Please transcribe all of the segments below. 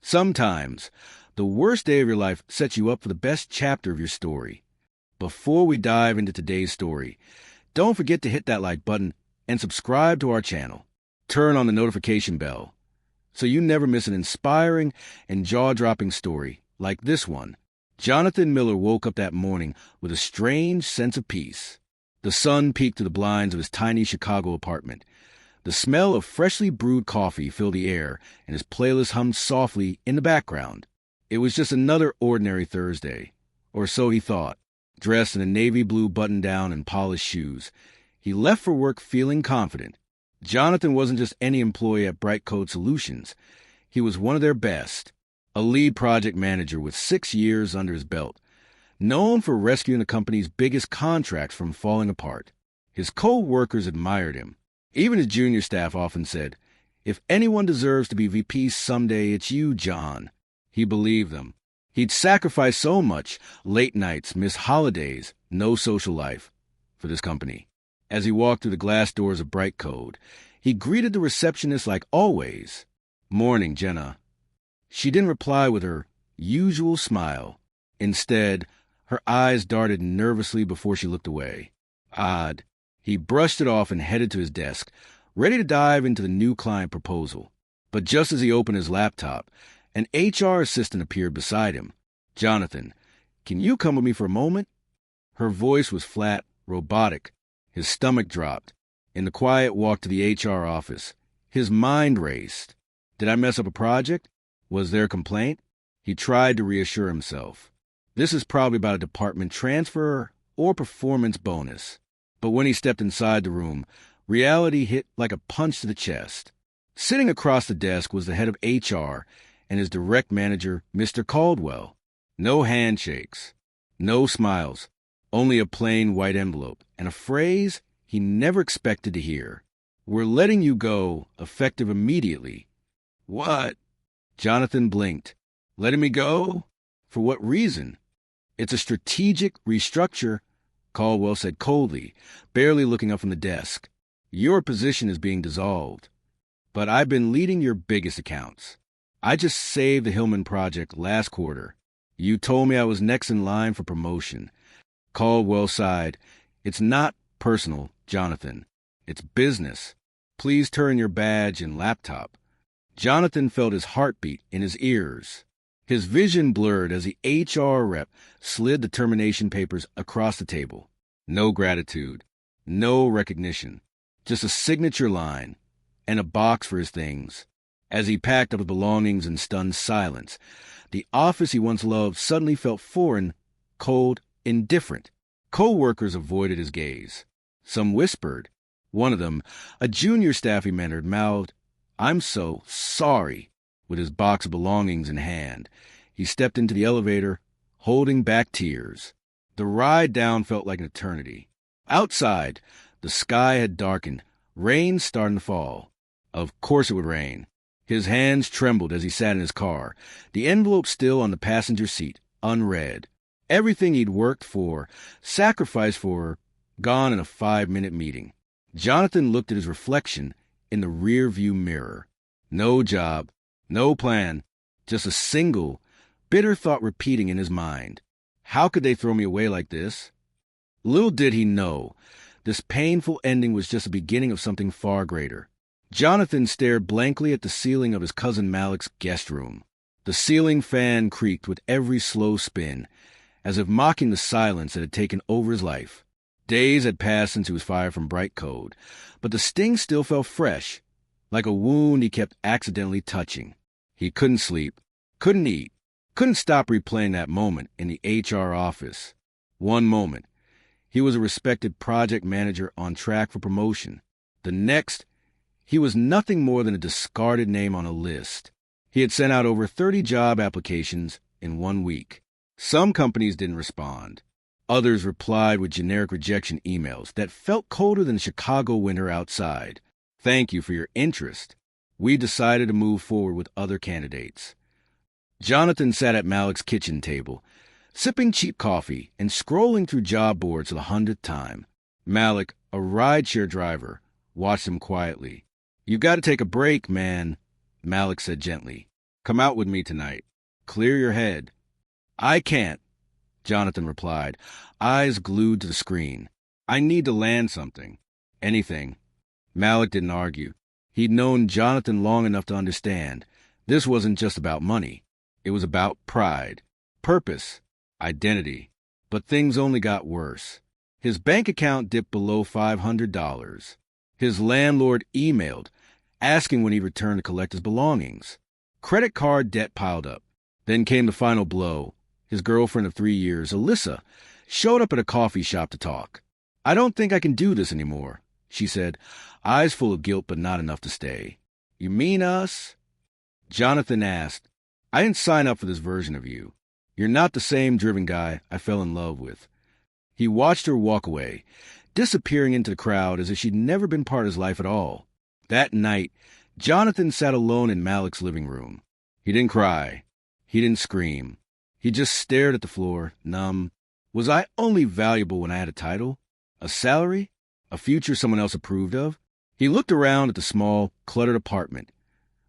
Sometimes, the worst day of your life sets you up for the best chapter of your story. Before we dive into today's story, don't forget to hit that like button and subscribe to our channel. Turn on the notification bell so you never miss an inspiring and jaw-dropping story like this one. Jonathan Miller woke up that morning with a strange sense of peace. The sun peeked through the blinds of his tiny Chicago apartment. The smell of freshly brewed coffee filled the air, and his playlist hummed softly in the background. It was just another ordinary Thursday, or so he thought. Dressed in a navy blue button-down and polished shoes, he left for work feeling confident. Jonathan wasn't just any employee at Bright Code Solutions. He was one of their best, a lead project manager with 6 years under his belt, known for rescuing the company's biggest contracts from falling apart. His co-workers admired him. Even his junior staff often said, "If anyone deserves to be VP someday, it's you, John." He believed them. He'd sacrificed so much, late nights, missed holidays, no social life, for this company. As he walked through the glass doors of Bright Code, he greeted the receptionist like always. "Morning, Jenna." She didn't reply with her usual smile. Instead, her eyes darted nervously before she looked away. Odd. He brushed it off and headed to his desk, ready to dive into the new client proposal. But just as he opened his laptop, an HR assistant appeared beside him. "Jonathan, can you come with me for a moment?" Her voice was flat, robotic. His stomach dropped. In the quiet walk to the HR office, his mind raced. Did I mess up a project? Was there a complaint? He tried to reassure himself. This is probably about a department transfer or performance bonus. But when he stepped inside the room, reality hit like a punch to the chest. Sitting across the desk was the head of HR and his direct manager, Mr. Caldwell. No handshakes, no smiles, only a plain white envelope and a phrase he never expected to hear. "We're letting you go, effective immediately." "What?" Jonathan blinked. "Letting me go? For what reason?" "It's a strategic restructure," Caldwell said coldly, barely looking up from the desk. "Your position is being dissolved. But I've been leading your biggest accounts. I just saved the Hillman project last quarter. You told me I was next in line for promotion." Caldwell sighed. "It's not personal, Jonathan. It's business. Please turn your badge and laptop." Jonathan felt his heartbeat in his ears. His vision blurred as the HR rep slid the termination papers across the table. No gratitude, no recognition, just a signature line and a box for his things. As he packed up his belongings in stunned silence, the office he once loved suddenly felt foreign, cold, indifferent. Co-workers avoided his gaze. Some whispered. One of them, a junior staff he mentored, mouthed, "I'm so sorry." With his box of belongings in hand, he stepped into the elevator, holding back tears. The ride down felt like an eternity. Outside, the sky had darkened, rain starting to fall. Of course it would rain. His hands trembled as he sat in his car, the envelope still on the passenger seat, unread. Everything he'd worked for, sacrificed for, gone in a 5-minute meeting. Jonathan looked at his reflection in the rear-view mirror. No job, no plan, just a single, bitter thought repeating in his mind. How could they throw me away like this? Little did he know, this painful ending was just the beginning of something far greater. Jonathan stared blankly at the ceiling of his cousin Malik's guest room. The ceiling fan creaked with every slow spin, as if mocking the silence that had taken over his life. Days had passed since he was fired from Bright Code, but the sting still felt fresh, like a wound he kept accidentally touching. He couldn't sleep, couldn't eat, couldn't stop replaying that moment in the HR office. One moment, he was a respected project manager on track for promotion. The next, he was nothing more than a discarded name on a list. He had sent out over 30 job applications in 1 week. Some companies didn't respond. Others replied with generic rejection emails that felt colder than Chicago winter outside. "Thank you for your interest. We decided to move forward with other candidates." Jonathan sat at Malik's kitchen table, sipping cheap coffee and scrolling through job boards for the 100th time. Malik, a rideshare driver, watched him quietly. "You got to take a break, man," Malik said gently. Come out with me tonight. Clear your head. I can't, Jonathan replied, eyes glued to the screen. I need to land something. Anything. Malik didn't argue. He'd known Jonathan long enough to understand. This wasn't just about money. It was about pride, purpose, identity. But things only got worse. His bank account dipped below $500. His landlord emailed, asking when he'd return to collect his belongings. Credit card debt piled up. Then came the final blow. His girlfriend of 3 years, Alyssa, showed up at a coffee shop to talk. I don't think I can do this anymore, she said, eyes full of guilt but not enough to stay. You mean us? Jonathan asked, I didn't sign up for this version of you. You're not the same driven guy I fell in love with. He watched her walk away, disappearing into the crowd as if she'd never been part of his life at all. That night, Jonathan sat alone in Malik's living room. He didn't cry. He didn't scream. He just stared at the floor, numb. Was I only valuable when I had a title? A salary? A future someone else approved of? He looked around at the small, cluttered apartment,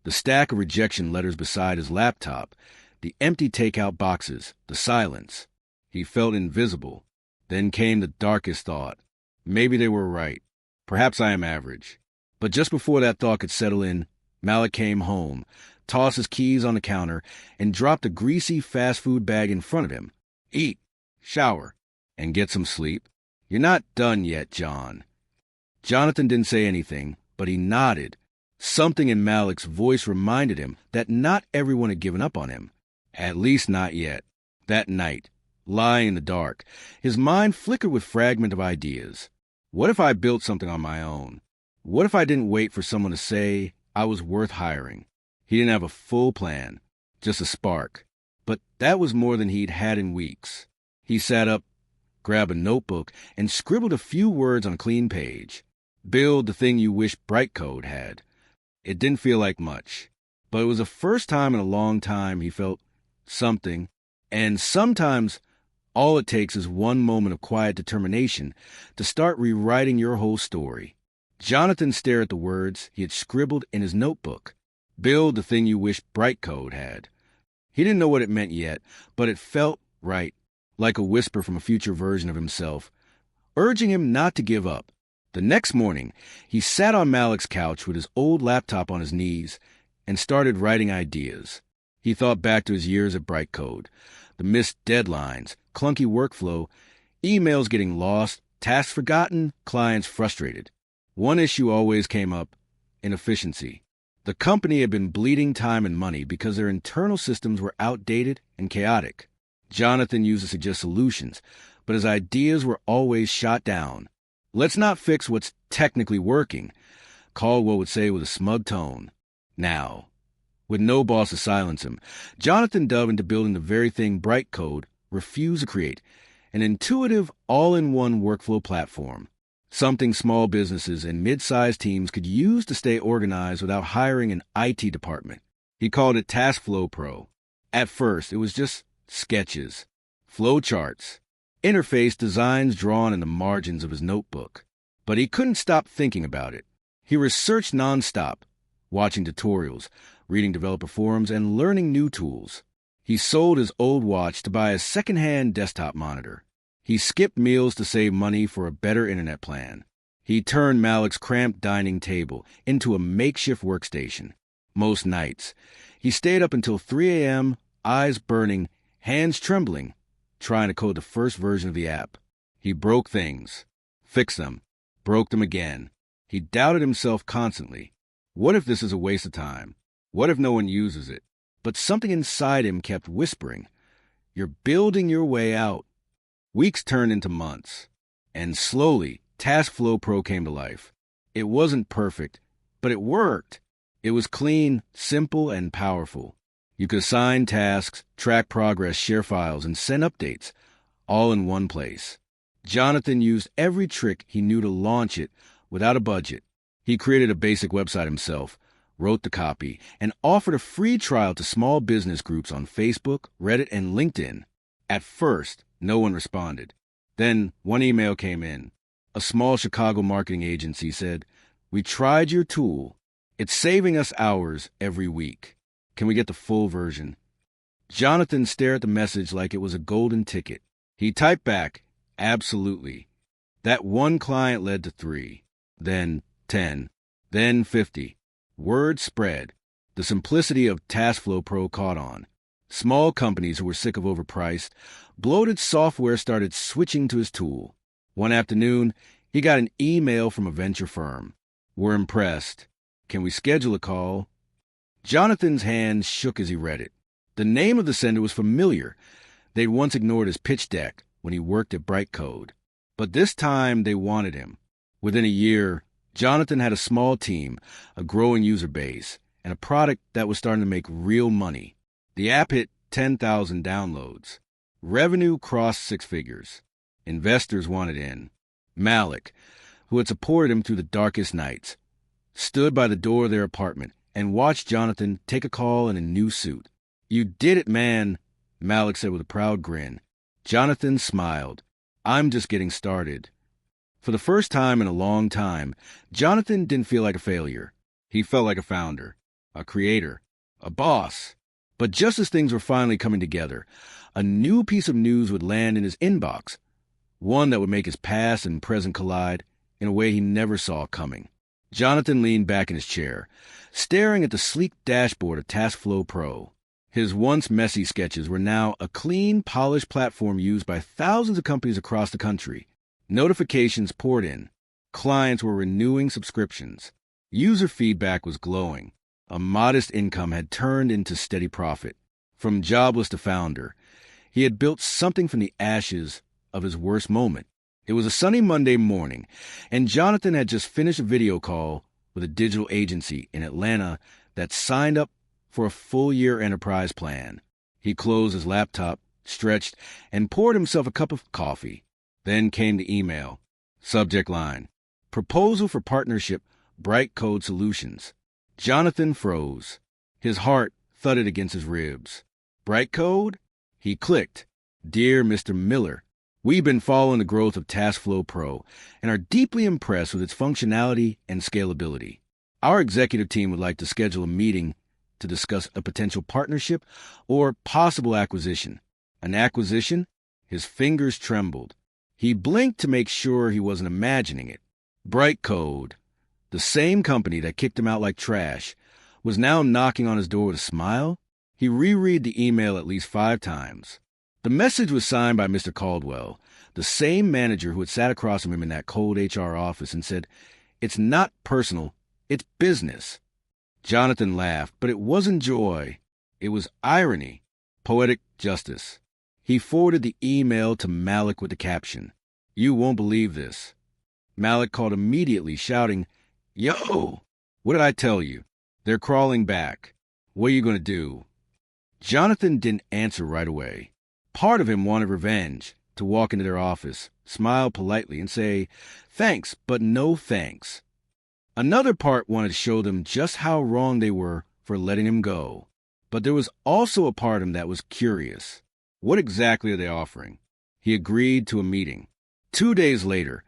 the stack of rejection letters beside his laptop, the empty takeout boxes, the silence. He felt invisible. Then came the darkest thought. Maybe they were right. Perhaps I am average. But just before that thought could settle in, Malik came home, tossed his keys on the counter, and dropped a greasy fast food bag in front of him. Eat, shower, and get some sleep. You're not done yet, John. Jonathan didn't say anything, but he nodded. Something in Malik's voice reminded him that not everyone had given up on him. At least not yet. That night, lying in the dark, his mind flickered with fragments of ideas. What if I built something on my own? What if I didn't wait for someone to say I was worth hiring? He didn't have a full plan, just a spark. But that was more than he'd had in weeks. He sat up, grabbed a notebook, and scribbled a few words on a clean page. Build the thing you wish Brightcode had. It didn't feel like much, but it was the first time in a long time he felt something, and sometimes all it takes is one moment of quiet determination to start rewriting your whole story. Jonathan stared at the words he had scribbled in his notebook. Build the thing you wish Brightcode had. He didn't know what it meant yet, but it felt right, like a whisper from a future version of himself, urging him not to give up. The next morning, he sat on Malik's couch with his old laptop on his knees and started writing ideas. He thought back to his years at Brightcode, the missed deadlines, clunky workflow, emails getting lost, tasks forgotten, clients frustrated. One issue always came up: inefficiency. The company had been bleeding time and money because their internal systems were outdated and chaotic. Jonathan used to suggest solutions, but his ideas were always shot down. Let's not fix what's technically working, Caldwell would say with a smug tone. Now, with no boss to silence him, Jonathan dove into building the very thing Brightcode refused to create, an intuitive, all-in-one workflow platform. Something small businesses and mid-sized teams could use to stay organized without hiring an IT department. He called it TaskFlow Pro. At first, it was just sketches, flowcharts, interface designs drawn in the margins of his notebook. But he couldn't stop thinking about it. He researched nonstop, watching tutorials, reading developer forums, and learning new tools. He sold his old watch to buy a second-hand desktop monitor. He skipped meals to save money for a better internet plan. He turned Malik's cramped dining table into a makeshift workstation. Most nights, he stayed up until 3 a.m., eyes burning, hands trembling, trying to code the first version of the app. He broke things, fixed them, broke them again. He doubted himself constantly. What if this is a waste of time? What if no one uses it? But something inside him kept whispering, you're building your way out. Weeks turned into months, and slowly, TaskFlow Pro came to life. It wasn't perfect, but it worked. It was clean, simple, and powerful. You could assign tasks, track progress, share files, and send updates, all in one place. Jonathan used every trick he knew to launch it without a budget. He created a basic website himself, wrote the copy, and offered a free trial to small business groups on Facebook, Reddit, and LinkedIn. At first, no one responded. Then one email came in. A small Chicago marketing agency said, "We tried your tool. It's saving us hours every week. Can we get the full version? Jonathan stared at the message like it was a golden ticket. He typed back, absolutely. That one client led to 3, then 10, then 50. Word spread. The simplicity of TaskFlow Pro caught on. Small companies who were sick of overpriced, bloated software started switching to his tool. One afternoon, he got an email from a venture firm. We're impressed. Can we schedule a call? Jonathan's hand shook as he read it. The name of the sender was familiar. They'd once ignored his pitch deck when he worked at Brightcode. But this time, they wanted him. Within a year, Jonathan had a small team, a growing user base, and a product that was starting to make real money. The app hit 10,000 downloads. Revenue crossed 6 figures. Investors wanted in. Malik, who had supported him through the darkest nights, stood by the door of their apartment and watched Jonathan take a call in a new suit. You did it, man, Malik said with a proud grin. Jonathan smiled. I'm just getting started. For the first time in a long time, Jonathan didn't feel like a failure. He felt like a founder, a creator, a boss. But just as things were finally coming together, a new piece of news would land in his inbox, one that would make his past and present collide in a way he never saw coming. Jonathan leaned back in his chair, staring at the sleek dashboard of TaskFlow Pro. His once messy sketches were now a clean, polished platform used by thousands of companies across the country. Notifications poured in. Clients were renewing subscriptions. User feedback was glowing. A modest income had turned into steady profit. From jobless to founder, he had built something from the ashes of his worst moment. It was a sunny Monday morning, and Jonathan had just finished a video call with a digital agency in Atlanta that signed up for a full-year enterprise plan. He closed his laptop, stretched, and poured himself a cup of coffee. Then came the email. Subject line: Proposal for Partnership, Brightcode Solutions. Jonathan froze. His heart thudded against his ribs. Brightcode? He clicked. Dear Mr. Miller, we've been following the growth of TaskFlow Pro and are deeply impressed with its functionality and scalability. Our executive team would like to schedule a meeting to discuss a potential partnership or possible acquisition. An acquisition? His fingers trembled. He blinked to make sure he wasn't imagining it. Brightcode, the same company that kicked him out like trash, was now knocking on his door with a smile. He reread the email at least 5 times. The message was signed by Mr. Caldwell, the same manager who had sat across from him in that cold HR office and said, It's not personal, it's business. Jonathan laughed, but it wasn't joy. It was irony, poetic justice. He forwarded the email to Malik with the caption, You won't believe this. Malik called immediately, shouting, Yo! What did I tell you? They're crawling back. What are you going to do? Jonathan didn't answer right away. Part of him wanted revenge, to walk into their office, smile politely, and say, Thanks, but no thanks. Another part wanted to show them just how wrong they were for letting him go. But there was also a part of him that was curious. What exactly are they offering? He agreed to a meeting. 2 days later,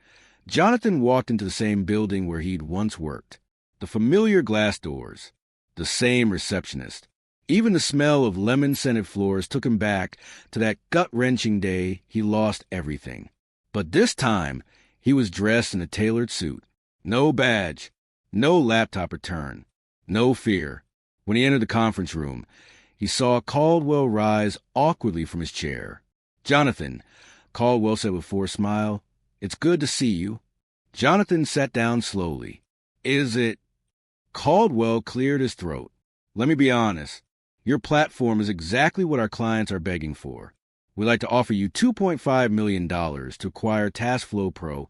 Jonathan walked into the same building where he'd once worked. The familiar glass doors, the same receptionist. Even the smell of lemon-scented floors took him back to that gut-wrenching day he lost everything. But this time, he was dressed in a tailored suit. No badge, no laptop return, no fear. When he entered the conference room, he saw Caldwell rise awkwardly from his chair. Jonathan, Caldwell said with a forced smile, It's good to see you. Jonathan sat down slowly. Is it? Caldwell cleared his throat. Let me be honest. Your platform is exactly what our clients are begging for. We'd like to offer you $2.5 million to acquire TaskFlow Pro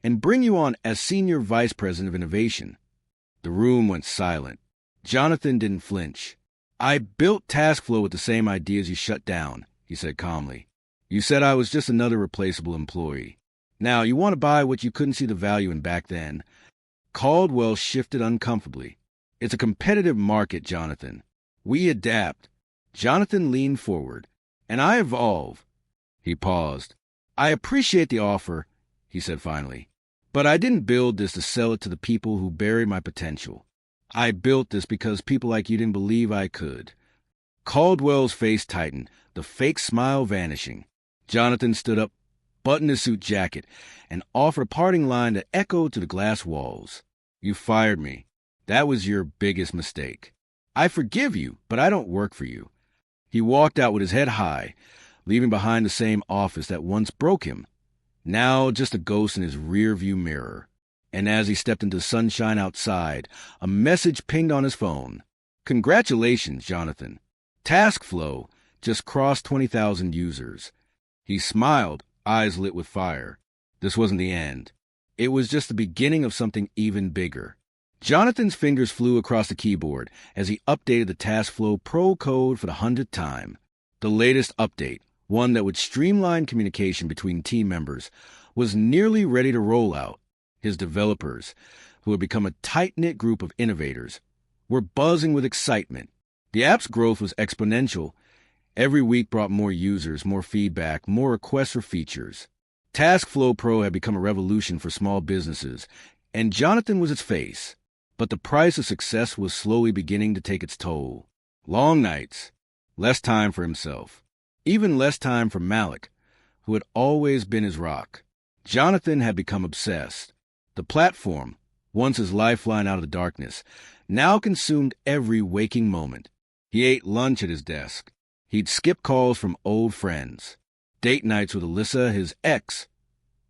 and bring you on as Senior Vice President of Innovation. The room went silent. Jonathan didn't flinch. I built TaskFlow with the same ideas you shut down, he said calmly. You said I was just another replaceable employee. Now, you want to buy what you couldn't see the value in back then. Caldwell shifted uncomfortably. It's a competitive market, Jonathan. We adapt. Jonathan leaned forward. And I evolve. He paused. I appreciate the offer, he said finally. But I didn't build this to sell it to the people who bury my potential. I built this because people like you didn't believe I could. Caldwell's face tightened, the fake smile vanishing. Jonathan stood up, buttoned his suit jacket, and offered a parting line that echoed to the glass walls. "You fired me. That was your biggest mistake. I forgive you, but I don't work for you." He walked out with his head high, leaving behind the same office that once broke him, now just a ghost in his rear-view mirror. And as he stepped into the sunshine outside, a message pinged on his phone. "Congratulations, Jonathan. TaskFlow just crossed 20,000 users." He smiled, eyes lit with fire. This wasn't the end. It was just the beginning of something even bigger. Jonathan's fingers flew across the keyboard as he updated the TaskFlow Pro code for the 100th time. The latest update, one that would streamline communication between team members, was nearly ready to roll out. His developers, who had become a tight-knit group of innovators, were buzzing with excitement. The app's growth was exponential. Every week brought more users, more feedback, more requests for features. TaskFlow Pro had become a revolution for small businesses, and Jonathan was its face. But the price of success was slowly beginning to take its toll. Long nights, less time for himself, even less time for Malik, who had always been his rock. Jonathan had become obsessed. The platform, once his lifeline out of the darkness, now consumed every waking moment. He ate lunch at his desk. He'd skip calls from old friends. Date nights with Alyssa, his ex,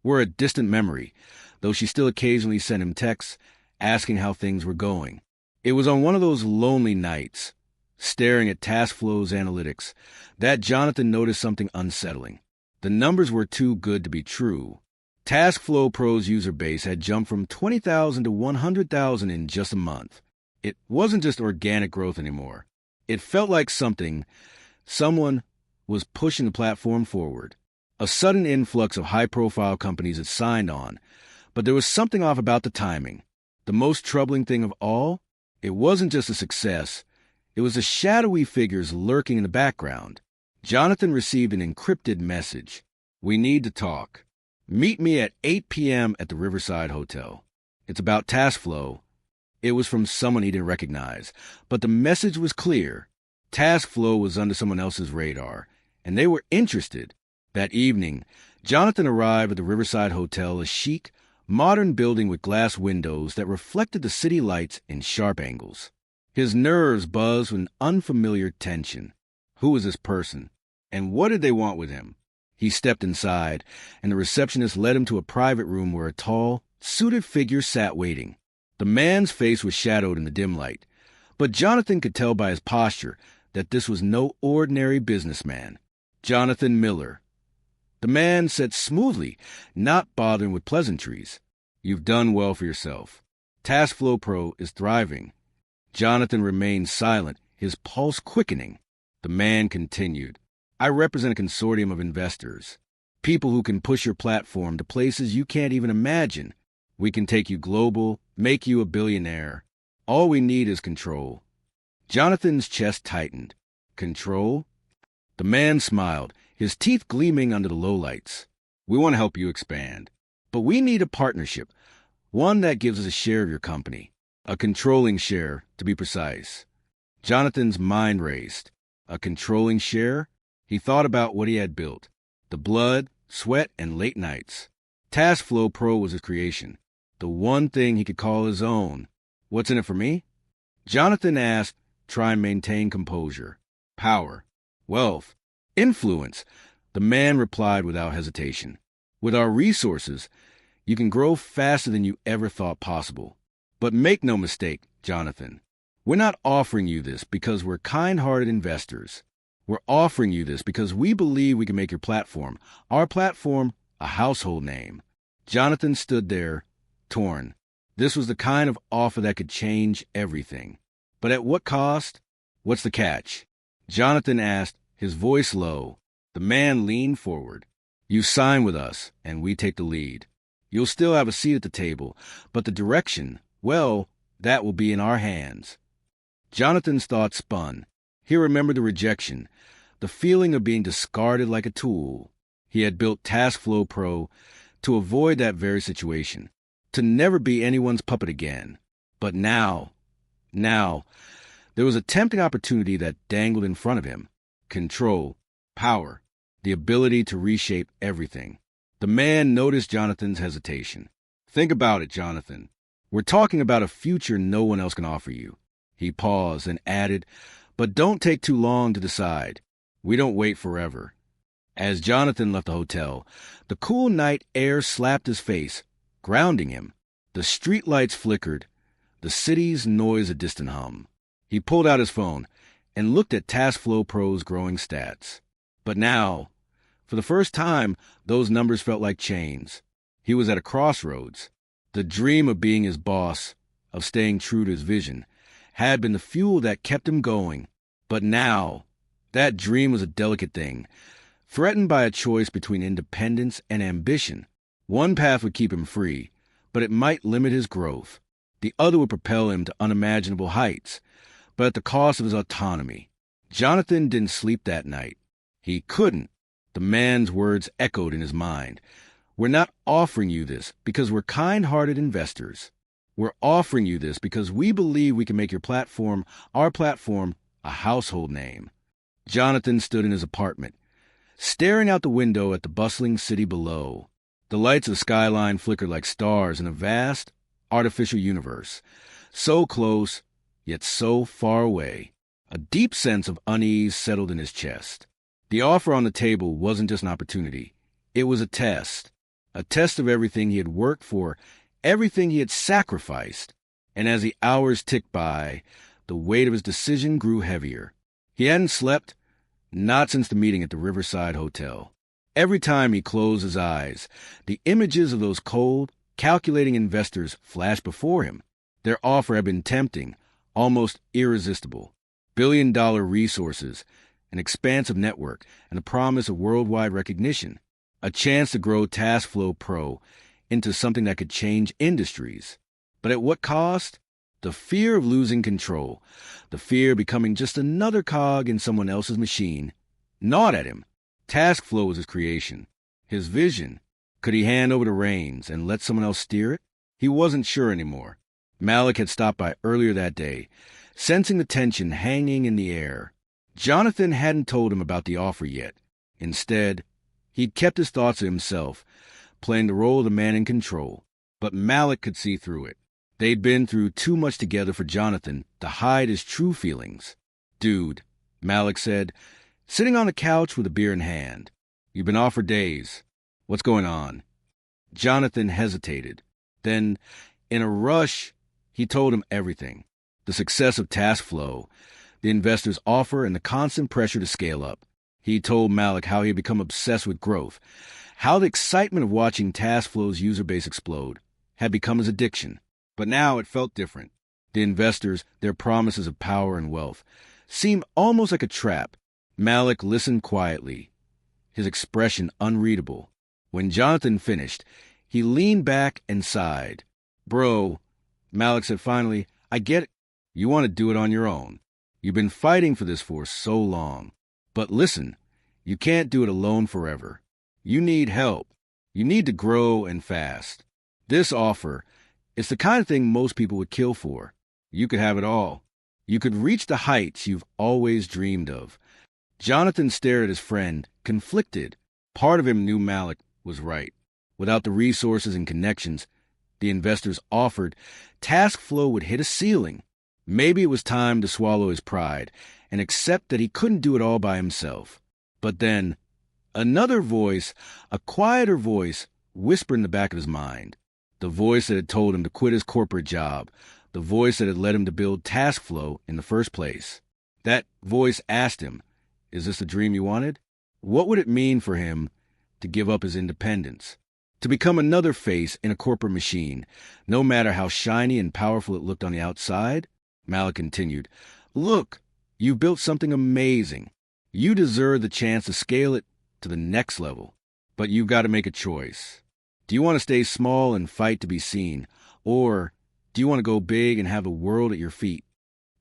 were a distant memory, though she still occasionally sent him texts asking how things were going. It was on one of those lonely nights, staring at TaskFlow's analytics, that Jonathan noticed something unsettling. The numbers were too good to be true. TaskFlow Pro's user base had jumped from 20,000 to 100,000 in just a month. It wasn't just organic growth anymore. It felt like someone was pushing the platform forward. A sudden influx of high-profile companies had signed on, but there was something off about the timing. The most troubling thing of all, it wasn't just a success. It was the shadowy figures lurking in the background. Jonathan received an encrypted message. "We need to talk. Meet me at 8 p.m. at the Riverside Hotel. It's about TaskFlow." It was from someone he didn't recognize, but the message was clear. TaskFlow was under someone else's radar, and they were interested. That evening, Jonathan arrived at the Riverside Hotel, a chic, modern building with glass windows that reflected the city lights in sharp angles. His nerves buzzed with an unfamiliar tension. Who was this person? And what did they want with him? He stepped inside, and the receptionist led him to a private room where a tall, suited figure sat waiting. The man's face was shadowed in the dim light, but Jonathan could tell by his posture that this was no ordinary businessman. "Jonathan Miller." The man said smoothly, not bothering with pleasantries. "You've done well for yourself. TaskFlow Pro is thriving." Jonathan remained silent, his pulse quickening. The man continued, "I represent a consortium of investors, people who can push your platform to places you can't even imagine. We can take you global, make you a billionaire. All we need is control." Jonathan's chest tightened. "Control?" The man smiled, his teeth gleaming under the lowlights. "We want to help you expand, but we need a partnership, one that gives us a share of your company, a controlling share, to be precise." Jonathan's mind raced. A controlling share? He thought about what he had built, the blood, sweat, and late nights. TaskFlow Pro was his creation, the one thing he could call his own. "What's in it for me?" Jonathan asked, trying to maintain composure. "Power, wealth, influence," the man replied without hesitation. "With our resources, you can grow faster than you ever thought possible. But make no mistake, Jonathan, we're not offering you this because we're kind-hearted investors. We're offering you this because we believe we can make your platform, our platform, a household name." Jonathan stood there, torn. This was the kind of offer that could change everything. But at what cost? "What's the catch?" Jonathan asked, his voice low. The man leaned forward. "You sign with us, and we take the lead. You'll still have a seat at the table, but the direction, well, that will be in our hands." Jonathan's thoughts spun. He remembered the rejection, the feeling of being discarded like a tool. He had built TaskFlow Pro to avoid that very situation, to never be anyone's puppet again. But now, There was a tempting opportunity that dangled in front of him. Control, power, the ability to reshape everything. The man noticed Jonathan's hesitation. Think about it, Jonathan. We're talking about a future no one else can offer you. He paused and added, but don't take too long to decide. We don't wait forever. As Jonathan left the hotel, the cool night air slapped his face, grounding him. The streetlights flickered, the city's noise a distant hum. He pulled out his phone and looked at TaskFlow Pro's growing stats. But now, for the first time, those numbers felt like chains. He was at a crossroads. The dream of being his boss, of staying true to his vision, had been the fuel that kept him going. But now, that dream was a delicate thing, threatened by a choice between independence and ambition. One path would keep him free, but it might limit his growth. The other would propel him to unimaginable heights, but at the cost of his autonomy. Jonathan didn't sleep that night. He couldn't. The man's words echoed in his mind. We're not offering you this because we're kind-hearted investors. We're offering you this because we believe we can make your platform, our platform, a household name. Jonathan stood in his apartment, staring out the window at the bustling city below. The lights of the skyline flickered like stars in a vast, artificial universe, so close, yet so far away. A deep sense of unease settled in his chest. The offer on the table wasn't just an opportunity. It was a test of everything he had worked for, everything he had sacrificed. And as the hours ticked by, the weight of his decision grew heavier. He hadn't slept, not since the meeting at the Riverside Hotel. Every time he closed his eyes, the images of those cold, calculating investors flashed before him. Their offer had been tempting, almost irresistible. Billion-dollar resources, an expansive network, and the promise of worldwide recognition. A chance to grow TaskFlow Pro into something that could change industries. But at what cost? The fear of losing control, the fear of becoming just another cog in someone else's machine, gnawed at him. TaskFlow was his creation, his vision. Could he hand over the reins and let someone else steer it? He wasn't sure anymore. Malik had stopped by earlier that day, sensing the tension hanging in the air. Jonathan hadn't told him about the offer yet. Instead, he'd kept his thoughts to himself, playing the role of the man in control. But Malik could see through it. They'd been through too much together for Jonathan to hide his true feelings. Dude, Malik said, sitting on the couch with a beer in hand. You've been off for days. What's going on? Jonathan hesitated. Then, in a rush, he told him everything. The success of TaskFlow, the investor's offer, and the constant pressure to scale up. He told Malik how he had become obsessed with growth, how the excitement of watching TaskFlow's user base explode had become his addiction. But now it felt different. The investors, their promises of power and wealth, seemed almost like a trap. Malik listened quietly, his expression unreadable. When Jonathan finished, he leaned back and sighed. Bro, Malik said finally, I get it. You want to do it on your own. You've been fighting for this for so long. But listen, you can't do it alone forever. You need help. You need to grow and fast. This offer, it's the kind of thing most people would kill for. You could have it all. You could reach the heights you've always dreamed of. Jonathan stared at his friend, conflicted. Part of him knew Malik was right. Without the resources and connections the investors offered, TaskFlow would hit a ceiling. Maybe it was time to swallow his pride and accept that he couldn't do it all by himself. But then, another voice, a quieter voice, whispered in the back of his mind. The voice that had told him to quit his corporate job, the voice that had led him to build TaskFlow in the first place. That voice asked him, is this the dream you wanted? What would it mean for him to give up his independence? To become another face in a corporate machine, no matter how shiny and powerful it looked on the outside? Malik continued, look, you've built something amazing. You deserve the chance to scale it to the next level. But you've got to make a choice. Do you want to stay small and fight to be seen? Or do you want to go big and have the world at your feet?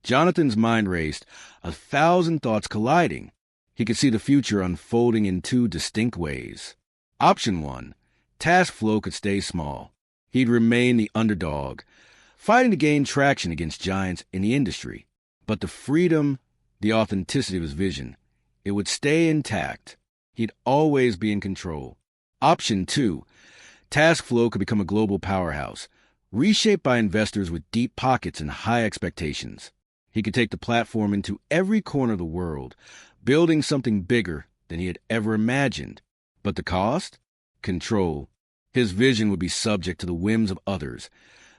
Jonathan's mind raced, 1,000 thoughts colliding. He could see the future unfolding in two distinct ways. Option 1, TaskFlow could stay small. He'd remain the underdog, fighting to gain traction against giants in the industry. But the freedom, the authenticity of his vision, it would stay intact. He'd always be in control. Option 2, task flow could become a global powerhouse, reshaped by investors with deep pockets and high expectations. He could take the platform into every corner of the world, building something bigger than he had ever imagined. But the cost? Control. His vision would be subject to the whims of others,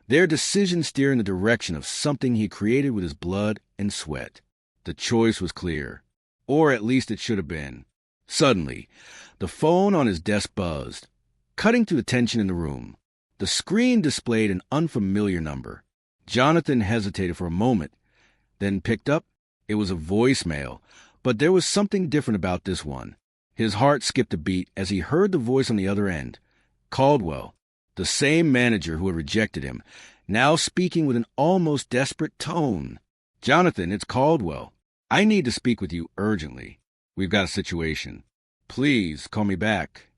their decisions steer in the direction of something he created with his blood and sweat. The choice was clear. Or at least it should have been. Suddenly, the phone on his desk buzzed, cutting through the tension in the room. The screen displayed an unfamiliar number. Jonathan hesitated for a moment, then picked up. It was a voicemail, but there was something different about this one. His heart skipped a beat as he heard the voice on the other end. Caldwell, the same manager who had rejected him, now speaking with an almost desperate tone. "Jonathan, it's Caldwell. I need to speak with you urgently. We've got a situation. Please call me back."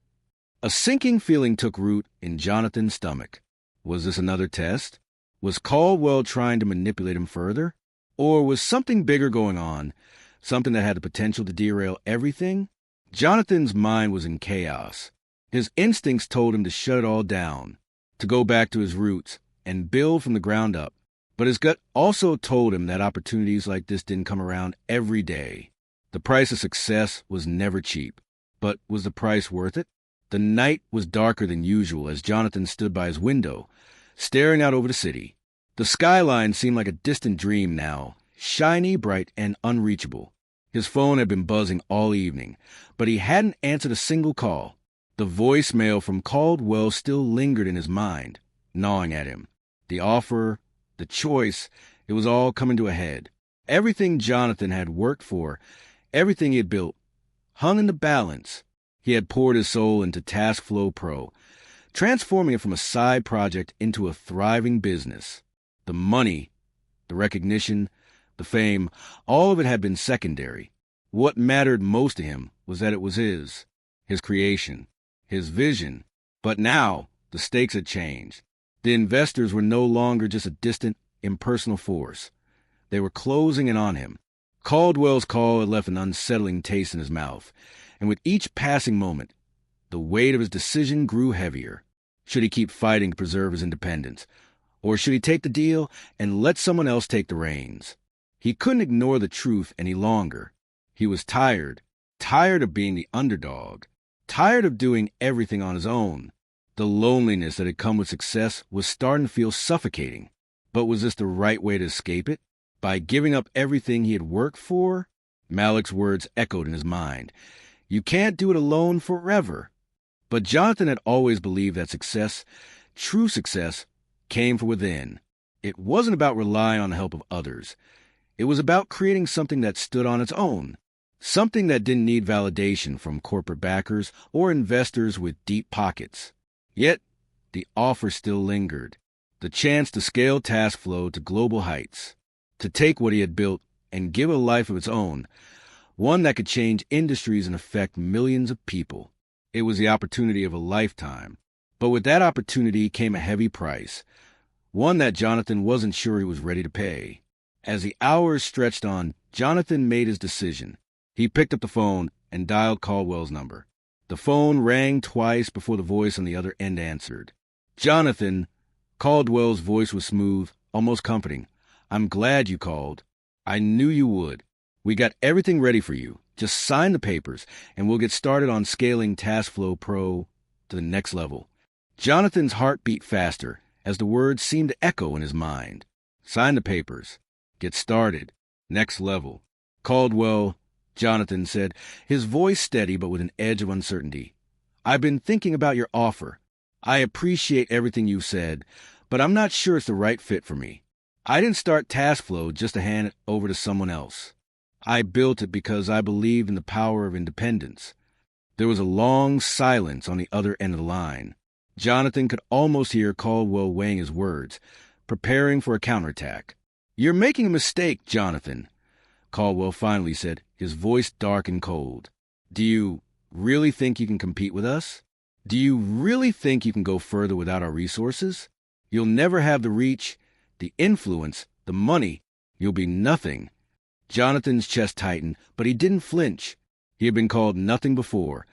A sinking feeling took root in Jonathan's stomach. Was this another test? Was Caldwell trying to manipulate him further? Or was something bigger going on, something that had the potential to derail everything? Jonathan's mind was in chaos. His instincts told him to shut it all down, to go back to his roots and build from the ground up. But his gut also told him that opportunities like this didn't come around every day. The price of success was never cheap. But was the price worth it? The night was darker than usual as Jonathan stood by his window, staring out over the city. The skyline seemed like a distant dream now, shiny, bright, and unreachable. His phone had been buzzing all evening, but he hadn't answered a single call. The voicemail from Caldwell still lingered in his mind, gnawing at him. The offer, the choice, it was all coming to a head. Everything Jonathan had worked for, everything he had built, hung in the balance. He had poured his soul into TaskFlow Pro, transforming it from a side project into a thriving business. The money, the recognition, the fame, all of it had been secondary. What mattered most to him was that it was his creation, his vision. But now, the stakes had changed. The investors were no longer just a distant, impersonal force. They were closing in on him. Caldwell's call had left an unsettling taste in his mouth, and with each passing moment, the weight of his decision grew heavier. Should he keep fighting to preserve his independence? Or should he take the deal and let someone else take the reins? He couldn't ignore the truth any longer. He was tired of being the underdog, tired of doing everything on his own. The loneliness that had come with success was starting to feel suffocating. But was this the right way to escape it? By giving up everything he had worked for? Malik's words echoed in his mind. You can't do it alone forever. But Jonathan had always believed that success, true success, came from within. It wasn't about relying on the help of others. It was about creating something that stood on its own, something that didn't need validation from corporate backers or investors with deep pockets. Yet, the offer still lingered, the chance to scale TaskFlow to global heights, to take what he had built and give it a life of its own, one that could change industries and affect millions of people. It was the opportunity of a lifetime. But with that opportunity came a heavy price, one that Jonathan wasn't sure he was ready to pay. As the hours stretched on, Jonathan made his decision. He picked up the phone and dialed Caldwell's number. The phone rang twice before the voice on the other end answered. "Jonathan," Caldwell's voice was smooth, almost comforting. "I'm glad you called. I knew you would. We got everything ready for you. Just sign the papers, and we'll get started on scaling TaskFlow Pro to the next level." Jonathan's heart beat faster as the words seemed to echo in his mind. Sign the papers. Get started. Next level. Caldwell, Jonathan said, his voice steady but with an edge of uncertainty. "I've been thinking about your offer. I appreciate everything you said, but I'm not sure it's the right fit for me. I didn't start TaskFlow just to hand it over to someone else. I built it because I believed in the power of independence." There was a long silence on the other end of the line. Jonathan could almost hear Caldwell weighing his words, preparing for a counterattack. "You're making a mistake, Jonathan," Caldwell finally said, his voice dark and cold. "Do you really think you can compete with us? Do you really think you can go further without our resources? You'll never have the reach, the influence, the money. You'll be nothing. Jonathan's chest tightened, but he didn't flinch. He had been called nothing before.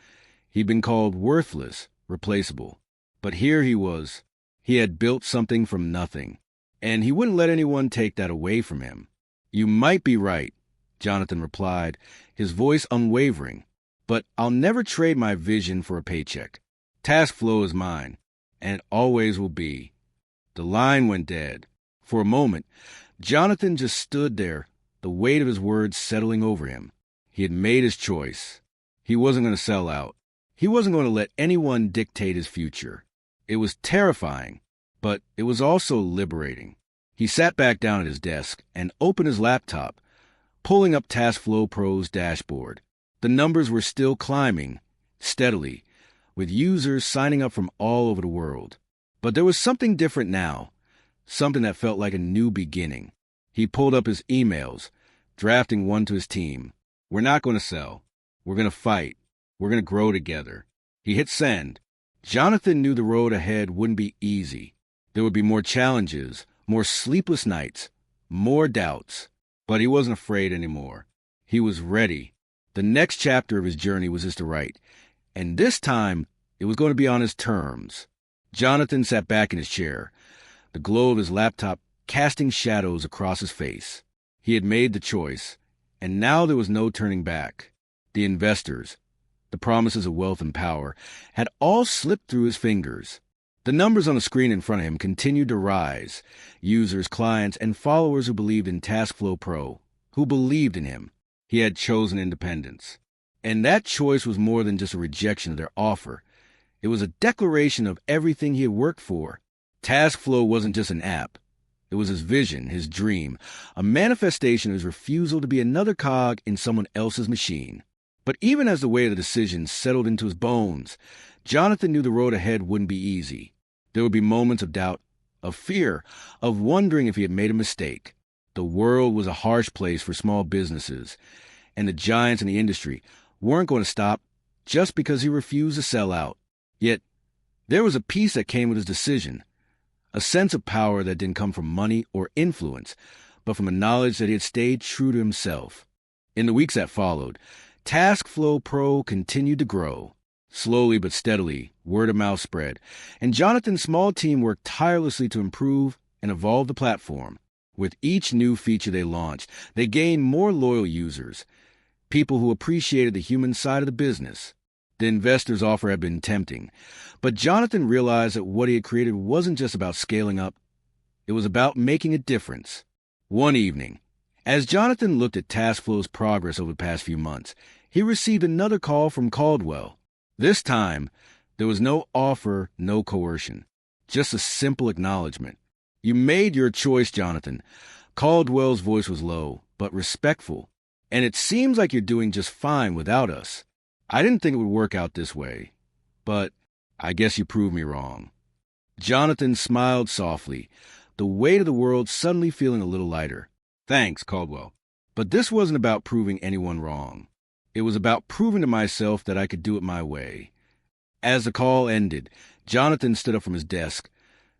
He'd been called worthless, replaceable. But here he was. He had built something from nothing, and he wouldn't let anyone take that away from him. "You might be right," Jonathan replied, his voice unwavering, "but I'll never trade my vision for a paycheck. Task flow is mine, and it always will be." The line went dead. For a moment, Jonathan just stood there, the weight of his words settling over him. He had made his choice. He wasn't going to sell out. He wasn't going to let anyone dictate his future. It was terrifying, but it was also liberating. He sat back down at his desk and opened his laptop, pulling up TaskFlow Pro's dashboard. The numbers were still climbing, steadily, with users signing up from all over the world. But there was something different now, something that felt like a new beginning. He pulled up his emails, drafting one to his team. "We're not going to sell. We're going to fight. We're going to grow together." He hit send. Jonathan knew the road ahead wouldn't be easy. There would be more challenges, more sleepless nights, more doubts. But he wasn't afraid anymore. He was ready. The next chapter of his journey was his to write, and this time it was going to be on his terms. Jonathan sat back in his chair, the glow of his laptop casting shadows across his face. He had made the choice, and now there was no turning back. The investors, the promises of wealth and power, had all slipped through his fingers. The numbers on the screen in front of him continued to rise. Users, clients, and followers who believed in TaskFlow Pro, who believed in him. He had chosen independence. And that choice was more than just a rejection of their offer. It was a declaration of everything he had worked for. TaskFlow wasn't just an app. It was his vision, his dream, a manifestation of his refusal to be another cog in someone else's machine. But even as the weight of the decision settled into his bones, Jonathan knew the road ahead wouldn't be easy. There would be moments of doubt, of fear, of wondering if he had made a mistake. The world was a harsh place for small businesses, and the giants in the industry weren't going to stop just because he refused to sell out. Yet, there was a peace that came with his decision, a sense of power that didn't come from money or influence, but from a knowledge that he had stayed true to himself. In the weeks that followed, TaskFlow Pro continued to grow. Slowly but steadily, word of mouth spread, and Jonathan's small team worked tirelessly to improve and evolve the platform. With each new feature they launched, they gained more loyal users, people who appreciated the human side of the business. The investor's offer had been tempting, but Jonathan realized that what he had created wasn't just about scaling up. It was about making a difference. One evening, as Jonathan looked at TaskFlow's progress over the past few months, he received another call from Caldwell. This time, there was no offer, no coercion, just a simple acknowledgement. "You made your choice, Jonathan." Caldwell's voice was low, but respectful. "And it seems like you're doing just fine without us. I didn't think it would work out this way, but I guess you proved me wrong." Jonathan smiled softly, the weight of the world suddenly feeling a little lighter. "Thanks, Caldwell. But this wasn't about proving anyone wrong. It was about proving to myself that I could do it my way." As the call ended, Jonathan stood up from his desk,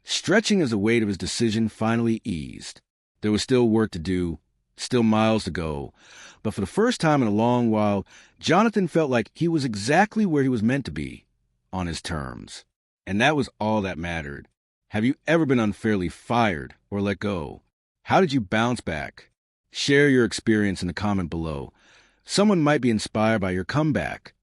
stretching as the weight of his decision finally eased. There was still work to do, still miles to go, but for the first time in a long while, Jonathan felt like he was exactly where he was meant to be, on his terms. And that was all that mattered. Have you ever been unfairly fired or let go? How did you bounce back? Share your experience in the comment below. Someone might be inspired by your comeback.